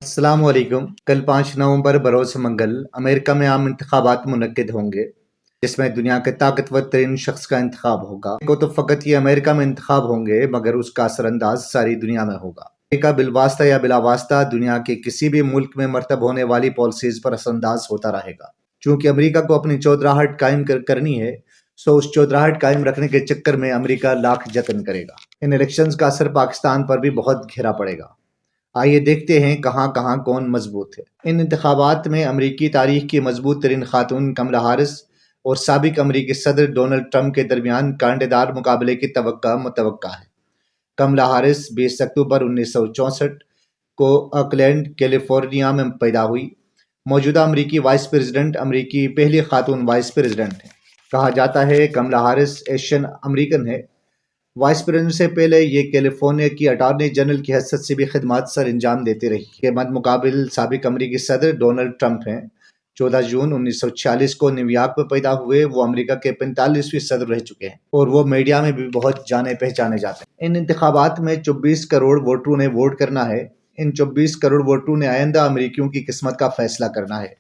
अस्सलाम वालेकुम। कल 5 नवंबर बरोज़ मंगल अमेरिका में आम इंतखाबात मुनक्किद होंगे, जिसमें दुनिया के ताकतवर तरीन शख्स का इंतखाब होगा। को तो फ़कत ये अमेरिका में इंतखाब होंगे, मगर उसका असरअंदाज सारी दुनिया में होगा। अमेरिका बिलवास्ता या बिलावास्ता दुनिया के किसी भी मुल्क में मरतब होने वाली पॉलिसीज़ पर असरअंदाज होता रहेगा। चूँकि अमेरिका को अपनी चौधराहट कायम करनी है, सो उस चौधराहट कायम रखने के चक्कर में अमेरिका लाख जतन करेगा। इन इलेक्शंस का असर पाकिस्तान पर भी बहुत गहरा पड़ेगा। आइए देखते हैं कहाँ कहाँ कौन मजबूत है। इन इंतखाबात में अमरीकी तारीख की मजबूत तरीन खातून कमला हारिस और साबिक अमरीकी सदर डोनाल्ड ट्रंप के दरमियान कांटेदार मुकाबले की मुतवक्का है। कमला हारिस 20 अक्टूबर 1964 को ऑकलैंड कैलिफोर्निया में पैदा हुई। मौजूदा अमरीकी वाइस प्रेसिडेंट, अमरीकी पहली खातून वाइस प्रेसिडेंट है। कहा जाता है कमला हारिस एशियन अमरीकन है। वाइस प्रेसिडेंट से पहले ये कैलिफोर्निया की अटॉर्नी जनरल की हैसियत से भी खिदमात सर अंजाम देती रही। के मद मुकाबिल साबिक अमरीकी सदर डोनाल्ड ट्रंप हैं। 14 जून 1946 को न्यूयॉर्क में पैदा हुए। वो अमेरिका के 45वें सदर रह चुके हैं और वो मीडिया में भी बहुत जाने पहचाने जाते हैं। इन इंतखाबात में 24 करोड़ वोटरों ने वोट करना है। इन 24 करोड़ वोटरों ने आइंदा अमरीकियों की किस्मत का फैसला करना है।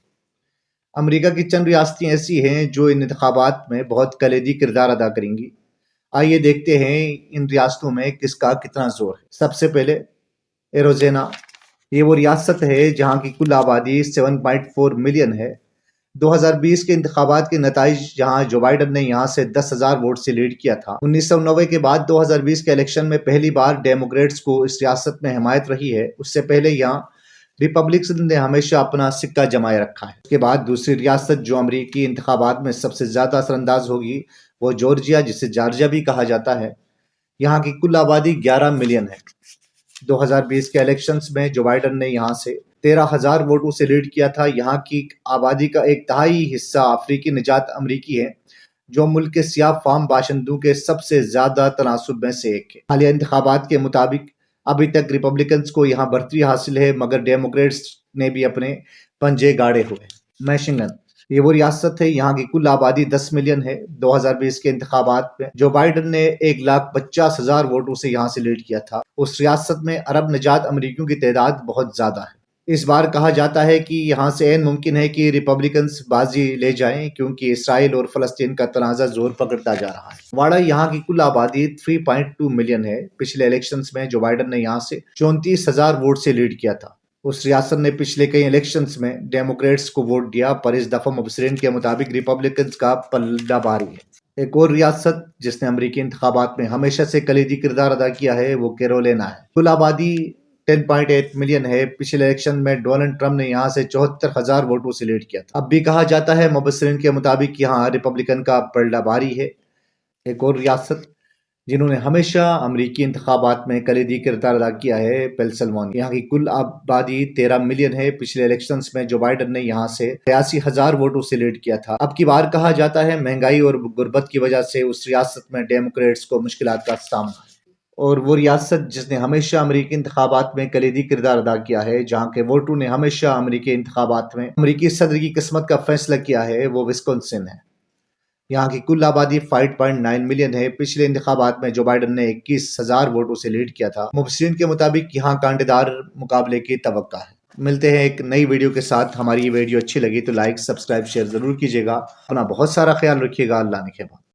अमरीका की चंद रियासतें ऐसी हैं जो इन इंतखाबात में बहुत कलीदी किरदार अदा करेंगी। आइए देखते हैं इन रियासतों में किसका कितना जोर है। सबसे पहले एरोज़ोना, ये वो रियासत है जहां की कुल आबादी 7.4 मिलियन है। 2020 के इंतखाबात के नताइज जहां जो बाइडन ने यहां से 10,000 वोट से लीड किया था। 1990 के बाद 2020 के इलेक्शन में पहली बार डेमोक्रेट्स को इस रियासत में हिमायत रही है। उससे पहले यहाँ रिपब्लिकन ने हमेशा अपना सिक्का जमाए रखा है। उसके बाद दूसरी रियासत जो अमरीकी इंतखाबात में सबसे ज़्यादा असरअंदाज होगी वो जॉर्जिया, जिसे जॉर्जिया भी कहा जाता है। यहाँ की कुल आबादी 11 मिलियन है। 2020 के इलेक्शंस में जो बाइडन ने यहाँ से 13,000 वोटों से लीड किया था। यहाँ की आबादी का 1/3 हिस्सा अफ्रीकी निजात अमरीकी है, जो मुल्क के सियाह फाम बाशिंदों के सबसे ज़्यादा तनासुब में से एक है। हालिया इंतखाबात के मुताबिक अभी तक रिपब्लिकन्स को यहाँ बढ़तरी हासिल है, मगर डेमोक्रेट्स ने भी अपने पंजे गाड़े हुए। मिशिगन, ये वो रियासत है, यहाँ की कुल आबादी 10 मिलियन है। 2020 के इंतखाबात में जो बाइडन ने 1,50,000 वोटों से यहाँ से लीड किया था। उस रियासत में अरब निजात अमरीकियों की तादाद बहुत ज़्यादा है। इस बार कहा जाता है कि यहाँ से ऐन मुमकिन है कि रिपब्लिकन्स बाजी ले जाएं, क्योंकि इसराइल और फ़लस्तीन का तनाज़ा जोर पकड़ता जा रहा है। वाड़ा, यहाँ की कुल आबादी 3.2 मिलियन है। पिछले इलेक्शंस में जो बाइडन ने यहाँ से 34,000 वोट से लीड किया था। उस रियासत ने पिछले कई इलेक्शंस में डेमोक्रेट्स को वोट दिया, पर इस दफा मुबसरीन के मुताबिक रिपब्लिकन्स का पलड़ा भारी है। एक और रियासत जिसने अमरीकी इंतखाबात में हमेशा से कलीदी किरदार अदा किया है वो कैरोलिना है। कुल आबादी 10.8 मिलियन है। पिछले इलेक्शन में डोनाल्ड ट्रंप ने यहाँ से 74,000 वोटों से लीड किया था। अब भी कहा जाता है मुबसरीन के मुताबिक यहाँ रिपब्लिकन का पलड़ा भारी है। एक और रियासत जिन्होंने हमेशा अमरीकी इंतखाबात में कलीदी किरदार अदा किया है, पेंसिल्वेनिया। यहाँ की कुल आबादी 13 मिलियन है। पिछले इलेक्शंस में जो बाइडन ने यहाँ से 83,000 वोटों से लीड किया था। अब की बार कहा जाता है महंगाई और गुर्बत की वजह से उस रियासत में डेमोक्रेट्स को मुश्किलात का सामना है। और वो रियासत जिसने हमेशा अमरीकी इंतखाबात में कलीदी किरदार अदा किया है, जहाँ के वोटों ने हमेशा अमरीकी इंतखाबात में अमरीकी सदर की किस्मत का फैसला किया है, वो विस्कॉन्सिन है। यहाँ की कुल आबादी 5.9 मिलियन है। पिछले इंतखाबात में जो बाइडन ने 21,000 वोटों से लीड किया था। मुबसरीन के मुताबिक यहाँ कांटेदार मुकाबले की तवक्का है। मिलते हैं एक नई वीडियो के साथ। हमारी ये वीडियो अच्छी लगी तो लाइक, सब्सक्राइब, शेयर ज़रूर कीजिएगा। अपना बहुत सारा ख्याल रखिएगा। अल्लाह ने खेमा।